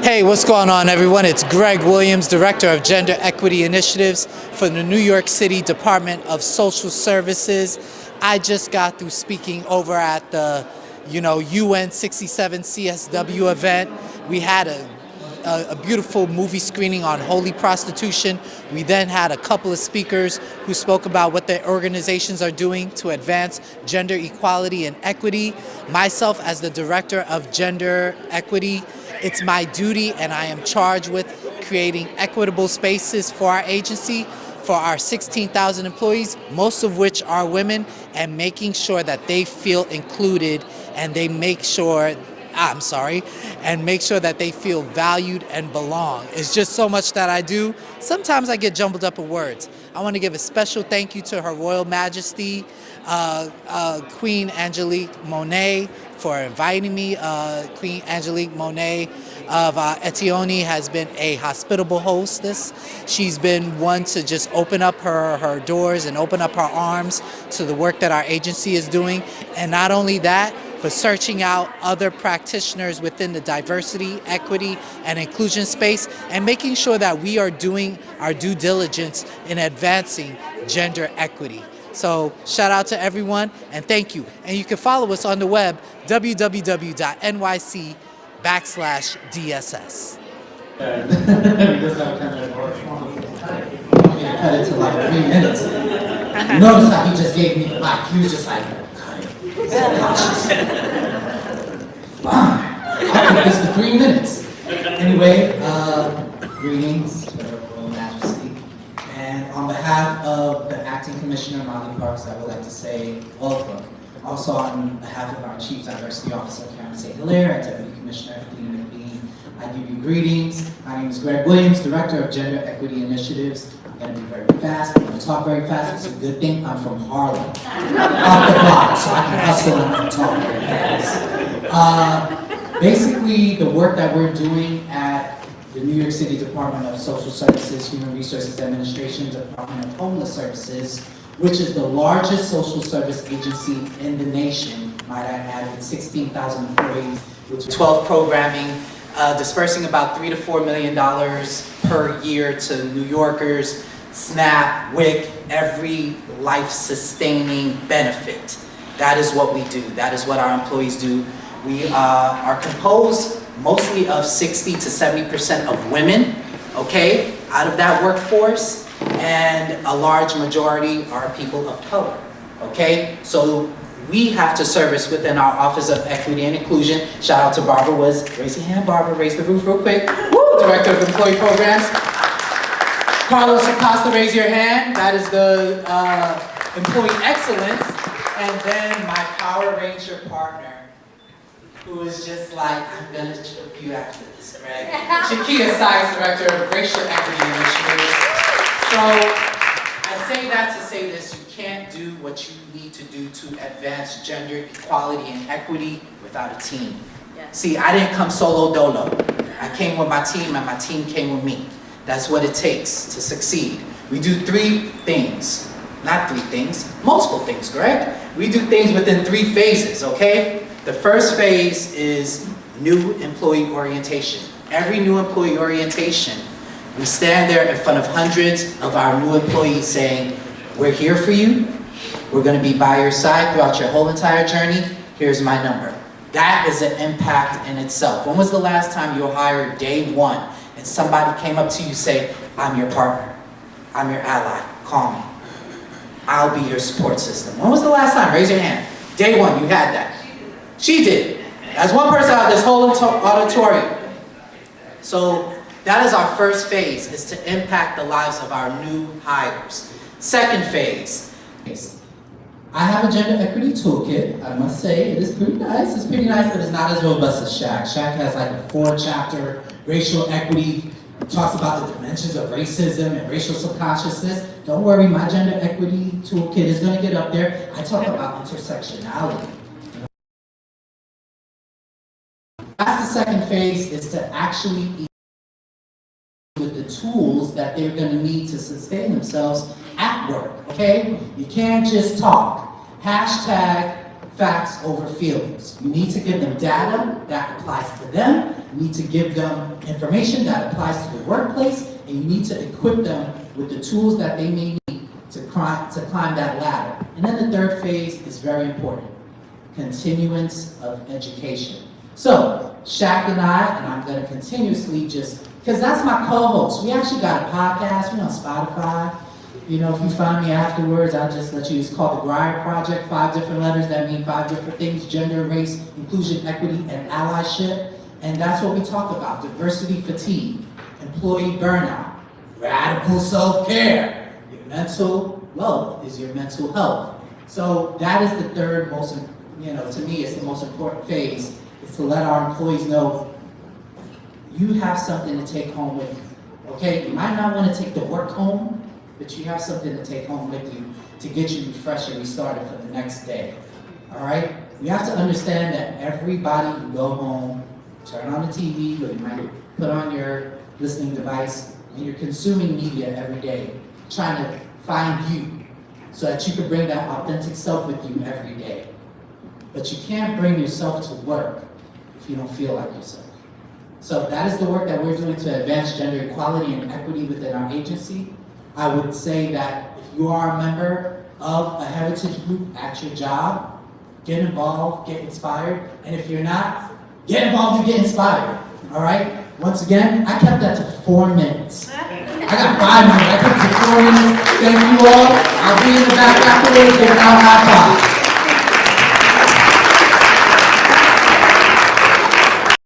Hey, what's going on, everyone? It's Greg Williams, Director of Gender Equity Initiatives for the New York City Department of Social Services. I just got through speaking over at the, UN 67 CSW event. We had a beautiful movie screening on holy prostitution. We then had a couple of speakers who spoke about what their organizations are doing to advance gender equality and equity. Myself, as the Director of Gender Equity, it's my duty and I am charged with creating equitable spaces for our agency, for our 16,000 employees, most of which are women, and making sure that they feel included and they make sure that they feel valued and belong. It's just so much that I do. Sometimes I get jumbled up in words. I want to give a special thank you to Her Royal Majesty, Queen Angelique Monet, for inviting me. Queen Angelique Monet of Etienne has been a hospitable hostess. She's been one to just open up her doors and open up her arms to the work that our agency is doing. And not only that, but searching out other practitioners within the diversity, equity, and inclusion space, and making sure that we are doing our due diligence in advancing gender equity. So shout out to everyone and thank you. And you can follow us on the web, www.nyc.com/DSS. Cut it to like 3 minutes. Notice how he just gave me the mic. He was just like, cut it. Fine. I'll keep this to 3 minutes. Anyway, greetings to Her Royal Majesty. And on behalf of the Acting Commissioner, Molly Parks, I would like to say welcome. Also on behalf of our Chief Diversity Officer, Karen St-Hilaire, and Deputy Commissioner, Dean McBean, I give you greetings. My name is Greg Williams, Director of Gender Equity Initiatives. I'm going to be very fast. I'm going to talk very fast. It's a good thing I'm from Harlem. Off the block, so I can hustle and talk very fast. Basically, the work that we're doing at the New York City Department of Social Services, Human Resources Administration, Department of Homeless Services, which is the largest social service agency in the nation, might I add, with 16,000 employees, with 12 programming, dispersing about $3 to $4 million per year to New Yorkers, SNAP, WIC, every life-sustaining benefit. That is what we do. That is what our employees do. We are composed mostly of 60 to 70% of women, okay, out of that workforce, and a large majority are people of color, okay? So we have to service within our Office of Equity and Inclusion. Shout out to Barbara Woods. Raise your hand, Barbara. Raise the roof real quick. Woo! Director of Employee Programs. Carlos Acosta, raise your hand. That is the Employee Excellence. And then my Power Ranger partner, who is just like, I'm gonna choke you after this, Greg. Shakia Science, Director of Racial Equity Initiatives. So I say that to say this, you can't do what you need to do to advance gender equality and equity without a team. Yeah. See, I didn't come solo dolo. I came with my team and my team came with me. That's what it takes to succeed. We do 3 things. Not 3 things, multiple things, Greg. We do things within 3 phases, okay? The first phase is new employee orientation. Every new employee orientation, we stand there in front of hundreds of our new employees saying, we're here for you. We're going to be by your side throughout your whole entire journey. Here's my number. That is an impact in itself. When was the last time you were hired day 1 and somebody came up to you and say, I'm your partner. I'm your ally. Call me. I'll be your support system. When was the last time? Raise your hand. Day 1, you had that. She did. That's one person out of this whole auditorium. So that is our first phase, is to impact the lives of our new hires. Second phase. I have a gender equity toolkit. I must say it is pretty nice. It's pretty nice, but it's not as robust as Shaq. Shaq has like a 4-chapter racial equity. It talks about the dimensions of racism and racial subconsciousness. Don't worry, my gender equity toolkit is going to get up there. I talk about intersectionality. That's the second phase, is to actually be with the tools that they're going to need to sustain themselves at work, okay? You can't just talk. Hashtag facts over feelings. You need to give them data that applies to them you need to give them information that applies to the workplace, and you need to equip them with the tools that they may need to climb that ladder. And then the third phase is very important, continuance of education. So, Shaq and I'm going to continuously because that's my co-host. We actually got a podcast, we're on Spotify. You know, if you find me afterwards, I'll just let you, it's called the Grier Project, 5 different letters that mean 5 different things: gender, race, inclusion, equity, and allyship. And that's what we talk about: diversity fatigue, employee burnout, radical self-care. Your mental wealth is your mental health. So that is the third most, to me, it's the most important phase, is to let our employees know you have something to take home with you, okay? You might not want to take the work home, but you have something to take home with you to get you refreshed and restarted for the next day, all right? You have to understand that everybody, you go home, turn on the TV, or you might put on your listening device, and you're consuming media every day, trying to find you so that you can bring that authentic self with you every day. But you can't bring yourself to work if you don't feel like yourself. So that is the work that we're doing to advance gender equality and equity within our agency. I would say that if you are a member of a heritage group at your job, get involved, get inspired. And if you're not, get involved and get inspired, all right? Once again, I kept that to 4 minutes. I got 5 minutes, I kept it to 4 minutes. Thank you all. I'll be in the back afterwards, giving out high fives.